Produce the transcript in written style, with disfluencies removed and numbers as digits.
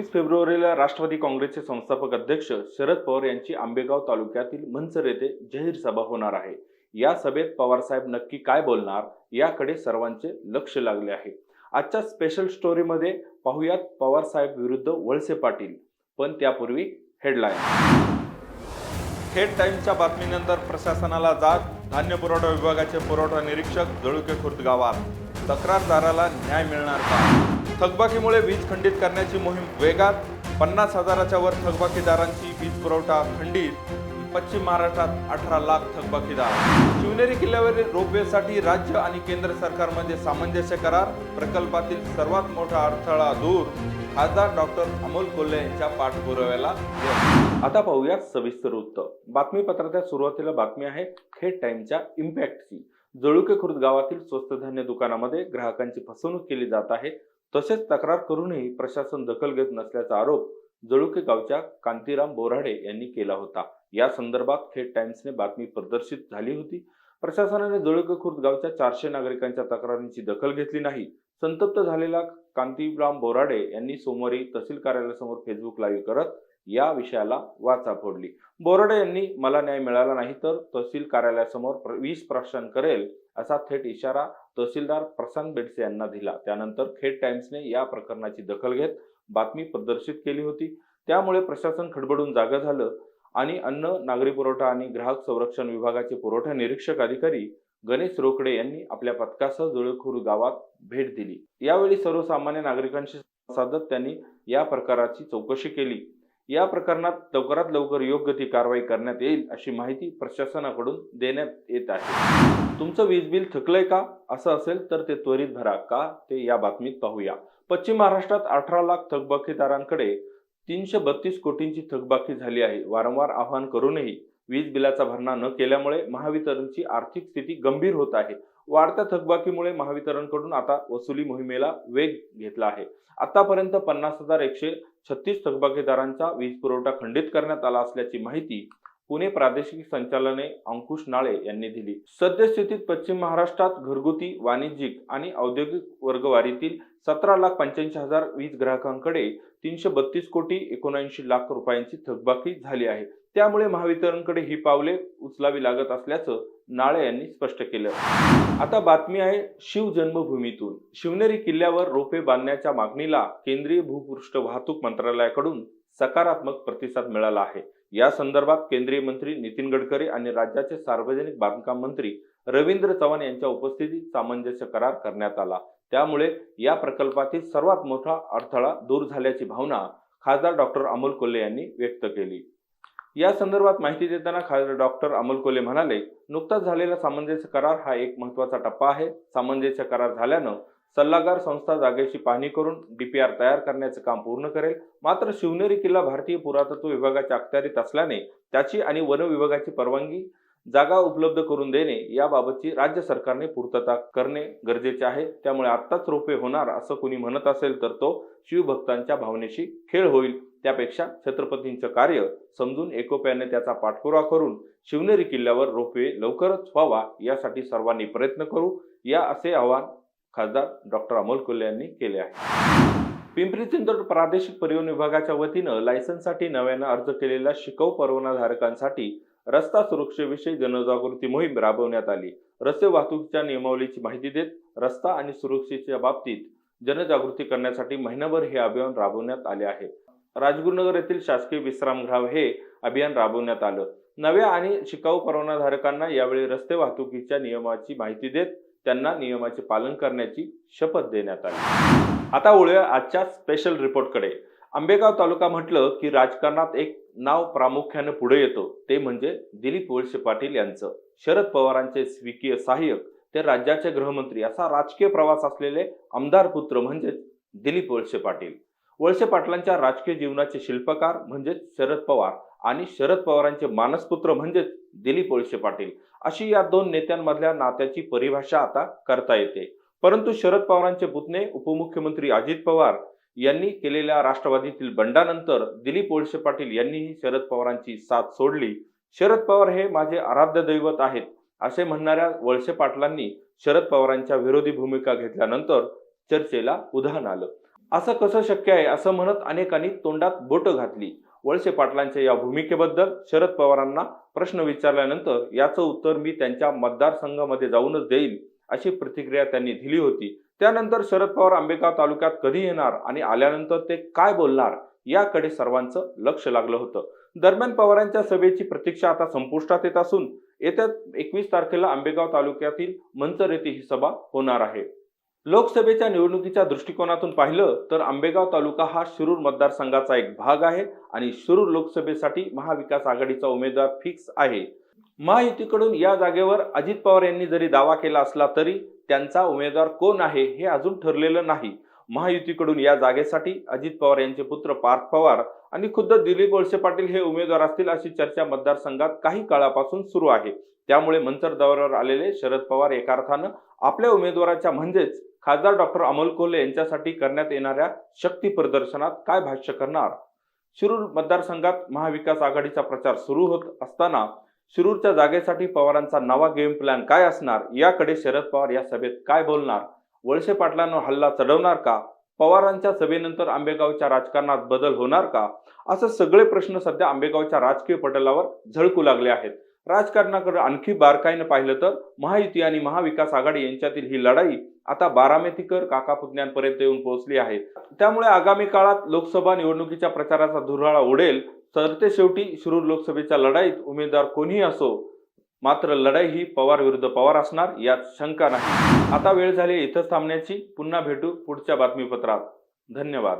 26 फेब्रुवारीला राष्ट्रवादी काँग्रेसचे संस्थापक अध्यक्ष शरद पवार यांची आंबेगाव तालुक्यातील मंचर येथे जाहीर सभा होणार आहे। या सभेत पवार साहेब नक्की काय बोलणार याकडे सर्वांचे लक्ष लागले आहे। आजच्या स्पेशल स्टोरीमध्ये पाहूयात पवार साहेब विरुद्ध वळसे पाटील, पण त्यापूर्वी हेडलाईन। थेट टाइम्सच्या बातमीनंतर प्रशासनाला जाग, धान्य पुरवठा विभागाचे पुरवठा निरीक्षक जळुके खुर्द गावात, तक्रारदाराला न्याय मिळणार का? थकबाकीमुळे वीज खंडित करण्याची मोहीम वेगात, 50,000च्या वर थकबाकीदारांची वीज पुरवठा खंडित। पश्चिम महाराष्ट्रात 18 लाख थकबाकीदार। शिवनेरी किल्ल्यावरील रोपवेसाठी राज्य आणि केंद्र सरकारमध्ये सामंजस्य करार, प्रकल्पातील सर्वात मोठा अडथळा दूर, खासदार डॉक्टर अमोल कोल्हे यांच्या पाठपुराव्याला यश। आता पाहूया सविस्तर वृत्त। बातमीपत्राच्या सुरुवातीला बातमी आहे थेट टाइमच्या इम्पॅक्टची। जळुके खुर्द गावातील स्वस्त धान्य दुकानामध्ये ग्राहकांची फसवणूक केली जात आहे, तसेच तक्रार करूनही प्रशासन दखल घेत नसल्याचा आरोप जळुके गावच्या कांतीराम बोराडे यांनी केला होता। या संदर्भात थेट टाइम्सने बातमी प्रदर्शित झाली होती। प्रशासनाने जळुके खुर्द गावच्या 400 नागरिकांच्या तक्रारींची दखल घेतली नाही। संतप्त झालेला कांतीराम बोराडे यांनी सोमवारी तहसील कार्यालयासमोर फेसबुक लाईव्ह करत या विषयाला वाचा फोडली। बोराडे यांनी मला न्याय मिळाला नाही तर तहसील कार्यालयासमोर वीज प्रशासन करेल असा थेट इशारा तहसीलदार प्रशांत बेडसे यांना दिला। त्यानंतर थेट टाइम्सने या प्रकरणाची दखल घेत बातमी प्रदर्शित केली होती। त्यामुळे प्रशासन खडबडून जागे झालं आणि अन्न, नागरी पुरवठा आणि ग्राहक संरक्षण विभागाचे पुरवठा निरीक्षक अधिकारी गणेश रोकडे यांनी आपल्या पथकासह जळुके खुर्द गावात भेट दिली। यावेळी सर्वसामान्य नागरिकांशी साधत त्यांनी या प्रकाराची चौकशी केली। या प्रकरणात लवकरात लवकर योग्य ती कारवाई करण्यात येईल अशी माहिती प्रशासनाकडून देण्यात येत आहे। तुमचं वीज बिल थकलंय का? असं असेल तर ते त्वरित भरा का ते या बातमीत पाहूया। पश्चिम महाराष्ट्रात 18 लाख थकबाकीदारांकडे 332 कोटींची थकबाकी झाली आहे। वारंवार आवाहन करूनही वीज बिलाचा भरणा न केल्यामुळे महावितरणची आर्थिक स्थिती गंभीर होत आहे। वाढत्या थकबाकीमुळे महावितरणकडून आता वसुली मोहिमेला वेग घेतला आहे। आतापर्यंत 50,136 थकबाकीदारांचा वीज पुरवठा खंडित करण्यात आला असल्याची माहिती पुणे प्रादेशिक संचालने अंकुश नाळे यांनी दिली। सद्यस्थितीत पश्चिम महाराष्ट्रात घरगुती, वाणिज्यिक आणि औद्योगिक वर्गवारीतील 17,85,000 वीज ग्राहकांकडे 332 कोटी 79 लाख रुपयांची थकबाकी झाली आहे। त्यामुळे महावितरणकडे ही पावले उचलावी लागत असल्याचं नाळे यांनी स्पष्ट केलं। आता बातमी आहे शिवजन्मभूमीतून। शिवनेरी किल्ल्यावर रोपे बांधण्याच्या मागणीला केंद्रीय भूपृष्ठ वाहतूक मंत्रालयाकडून सकारात्मक प्रतिसाद मिळाला आहे। या संदर्भात केंद्रीय मंत्री नितीन गडकरी आणि राज्याचे सार्वजनिक बांधकाम मंत्री रवींद्र चव्हाण यांच्या उपस्थितीत सामंजस्य करार करण्यात आला। त्यामुळे या प्रकल्पातील सर्वात मोठा अडथळा दूर झाल्याची भावना खासदार डॉक्टर अमोल कोल्हे यांनी व्यक्त केली। या संदर्भात माहिती देताना खासदार डॉक्टर अमोल कोल्हे म्हणाले, नुकताच झालेला सामंजस्य करार हा एक महत्त्वाचा टप्पा आहे। सामंजस्य करार झाल्यानं सल्लागार संस्था जागेची पाहणी करून डीपीआर तयार करण्याचे काम पूर्ण करेल। मात्र शिवनेरी किल्ला भारतीय पुरातत्व विभागाच्या अखत्यारीत असल्याने त्याची आणि वन विभागाची परवानगी जागा उपलब्ध करून देणे याबाबतची राज्य सरकारने पूर्तता करणे गरजेचे आहे। त्यामुळे आत्ताच रोपे होणार असं कोणी म्हणत असेल तर तो शिवभक्तांच्या भावनेशी खेळ होईल। त्यापेक्षा छत्रपतींचं कार्य समजून एकोप्याने त्याचा पाठपुरावा करून शिवनेरी किल्ल्यावर रोपवे लवकरच व्हावा यासाठी सर्वांनी प्रयत्न करू या असे आवाहन खासदार डॉक्टर अमोल कोल्हे यांनी केले आहे। पिंपरी चिंचवड प्रादेशिक परिवहन विभागाच्या वतीनं लायसन्ससाठी नव्यानं अर्ज केलेल्या शिकाऊ परवानाधारकांसाठी रस्ता सुरक्षेविषयी जनजागृती मोहीम राबवण्यात आली। रस्ते वाहतुकीच्या नियमावलीची माहिती देत रस्ता आणि सुरक्षेच्या बाबतीत जनजागृती करण्यासाठी महिनाभर हे अभियान राबवण्यात आले आहे। राजगुरुनगर येथील शासकीय विश्रामगृह हे अभियान राबवण्यात आलं। नव्या आणि शिकाऊ परवानाधारकांना यावेळी रस्ते वाहतुकीच्या नियमाची माहिती देत त्यांना नियमाचे पालन करण्याची शपथ देण्यात आली। आता वळूया आजच्या स्पेशल रिपोर्टकडे। आंबेगाव तालुका म्हटलं की राजकारणात एक नाव प्रामुख्याने पुढे येतो, ते म्हणजे दिलीप वळसे पाटील यांचं। शरद पवारांचे स्वीकीय सहाय्यक ते राज्याचे गृहमंत्री असा राजकीय प्रवास असलेले आमदार पुत्र म्हणजे दिलीप वळसे पाटील। वळसे पाटलांच्या राजकीय जीवनाचे शिल्पकार म्हणजे शरद पवार आणि शरद पवारांचे मानसपुत्र म्हणजे दिलीप वळसे पाटील, अशी या दोन नेत्यांमधल्या नात्याची परिभाषा आता करता येते। परंतु शरद पवारांचे पुतणे उपमुख्यमंत्री अजित पवार यांनी केलेल्या राष्ट्रवादीतील बंडानंतर दिलीप वळसे पाटील यांनीही शरद पवारांची साथ सोडली। शरद पवार हे माझे आराध्य दैवत आहेत असे म्हणणाऱ्या वळसे पाटलांनी शरद पवारांच्या विरोधी भूमिका घेतल्यानंतर चर्चेला उधाण आलं। असं कसं शक्य आहे असं म्हणत अनेकांनी तोंडात बोटं घातली. वळसे पाटलांच्या या भूमिकेबद्दल शरद पवारांना प्रश्न विचारल्यानंतर याचं उत्तर मी त्यांच्या मतदारसंघामध्ये जाऊनच देईल, अशी प्रतिक्रिया त्यांनी दिली होती. त्यानंतर शरद पवार आंबेगाव तालुक्यात कधी येणार आणि आल्यानंतर ते काय बोलणार याकडे सर्वांचं लक्ष लागलं होतं. दरम्यान पवारांच्या सभेची प्रतीक्षा आता संपुष्टात येत असून येत्या 21 तारखेला आंबेगाव तालुक्यातील मंचर येथे ही सभा होणार आहे. लोकसभेच्या निवडणुकीच्या दृष्टिकोनातून पाहिलं तर आंबेगाव तालुका हा शिरूर मतदारसंघाचा एक भाग आहे आणि शिरूर लोकसभेसाठी महाविकास आघाडीचा उमेदवार फिक्स आहे. महायुतीकडून या जागेवर अजित पवार यांनी जरी दावा केला असला तरी त्यांचा उमेदवार कोण आहे हे अजून ठरलेलं नाही. महायुतीकडून या जागेसाठी अजित पवार यांचे पुत्र पार्थ पवार आणि खुद्द दिलीप वळसे पाटील हे उमेदवार असतील अशी चर्चा मतदारसंघात काही काळापासून सुरू आहे. त्यामुळे मंचर दौऱ्यावर आलेले शरद पवार एका अर्थानं आपल्या उमेदवाराच्या म्हणजेच खासदार डॉक्टर अमोल कोल्हे यांच्यासाठी करण्यात येणाऱ्या शक्ती प्रदर्शनात काय भाष्य करणार? शिरूर मतदारसंघात महाविकास आघाडीचा प्रचार सुरू होत असताना शिरूरच्या जागेसाठी पवारांचा नवा गेम प्लॅन काय असणार याकडे शरद पवार या सभेत काय बोलणार? वळसे पाटलांवर हल्ला चढवणार का? पवारांच्या सभेनंतर आंबेगावच्या राजकारणात बदल होणार का? असं सगळे प्रश्न सध्या आंबेगावच्या राजकीय पटलावर झळकू लागले आहेत. राजकारणाकडे आणखी बारकाईनं पाहिलं तर महायुती आणि महाविकास आघाडी यांच्यातील ही लढाई आता बारामतीकर काकापुतण्यांपर्यंत येऊन पोहोचली आहे. त्यामुळे आगामी काळात लोकसभा निवडणुकीच्या प्रचाराचा धुराळा उडेल. सरतेशेवटी शिरूर लोकसभेच्या लढाईत उमेदवार कोणीही असो, मात्र लढाई ही पवार विरुद्ध पवार असणार यात शंका नाही. आता वेळ झाली इथंच थांबण्याची. पुन्हा भेटू पुढच्या बातमीपत्रात. धन्यवाद.